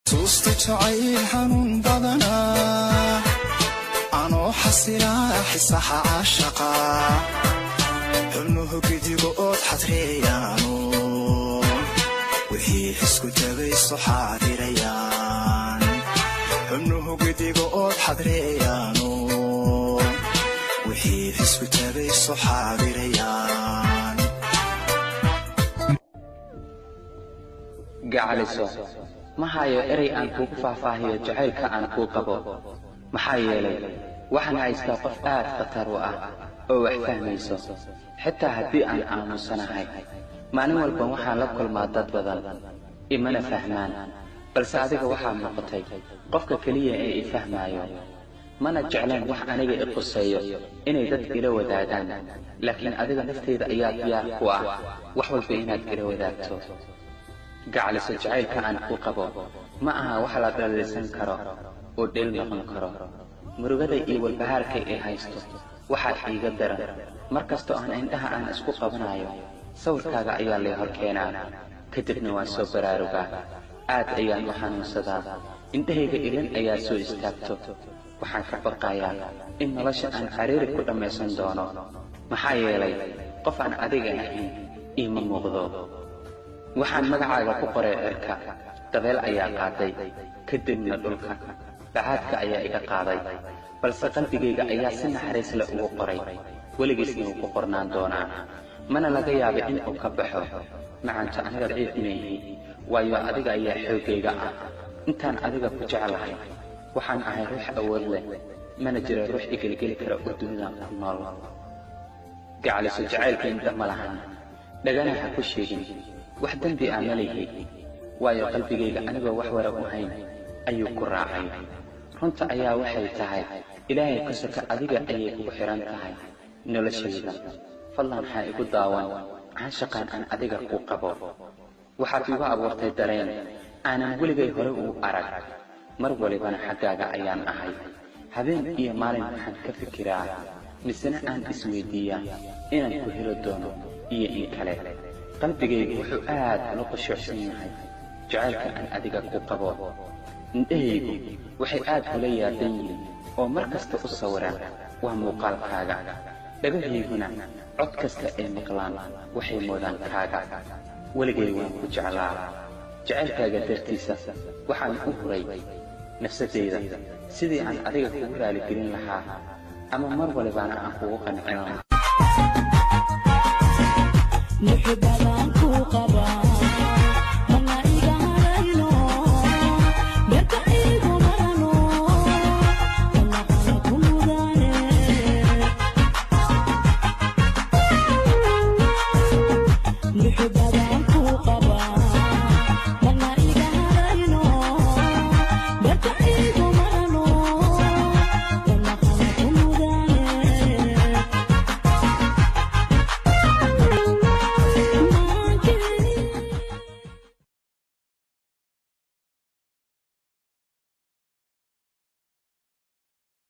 تستجعي حنون بدنا أنا حسنا حسها عاشقا حنوه قدي قوت حتريانو وهي حسكو تبي صحابي ريان حنوه قدي قوت حتريانو وهي حسكو تبي صحابي ريان gacaliso ma hayo erey aan kugu faahfaahiyo jacaylka aan kuu qabo maxaa yeelay waxaan haystaa qof aad khatar u ah oo wax fahmayso xitaa haddii aan aamusanahay maalin walba waxaan la kulmaa dad badan imana fahmaan balse adiga waxaa noqotay qofka keliya ee i fahmaayo mana jeclaan wax aniga i quseeyo inay dad ila wadaagaan laakiin adiga nafteyda ayaa diyaar ku ah wax walba inaad ila wadaagto gacaliso jacaylka aan kuu qabo ma aha wax la dhalisan karo oo dheel noqon karo murugada iyo walbahaarka ay haysto waxaa iiga daran markastoo aan indhaha aan isku qabanayo sawirkaaga ayaa lay hor keenaa kadibna waan soo baraarugaa aad ayaan u xanuunsadaa indhahayga ilin ayaa soo istaagto waxaan ka baqayaa in nolosha aan xariiri ku dhammaysan doono maxaa yeelay qof aan adiga ahayn iima muuqdo waxaan magacaaga ku qoray cirka dabeel ayaa qaaday kadibna dhulka bacaadka ayaa iga qaaday balse qalbigayga ayaa si naxariis leh ugu qoray weligiisna uu ku qornaan doonaa mana laga yaaba in uu ka baxo macaanta aniga ciid meehi waayo adiga ayaa xoogayga ah intaan adiga ku jeclahay waxaan ahay ruux awood leh mana jira ruux igelgeli kara oo dunida ku nool gacaliso jacaylka indha ma lahan dhagana ha ku sheegin wax dambi aan ma leeyahay waayo qalbigayga anigoo wax wara u hayn ayuu ku raacay runta ayaa waxay tahay ilaahay ka saka adiga ayay kugu xiran tahay noloshayda fadlan ha igu daawan caashaqan aan adiga ku qabo waxaad igu abuurtay dareen aanan weligay hore u arag mar walibana xaggaaga ayaan ahay habeen iyo maalin waxaan ka fikiraa misena aan isweydiiyaa inaan ku helo doono iyo in kale qalbigaygu wuxuu aad ula qushuucsan yahay jacaylka aan adiga ku qabo indhahaygu waxay aad ula yaaban yihiin oo mar kasta u sawiraan waa muuqaalkaaga dhagahayguna cod kasta ay maqlaan waxay moodaan kaaga weligay waan ku jeclaa jacaylkaaga dartiisa waxaan u huray nafsadayda sidii aan adiga kugu raaligelin lahaa ama mar walibana aan kugu qancin lahaa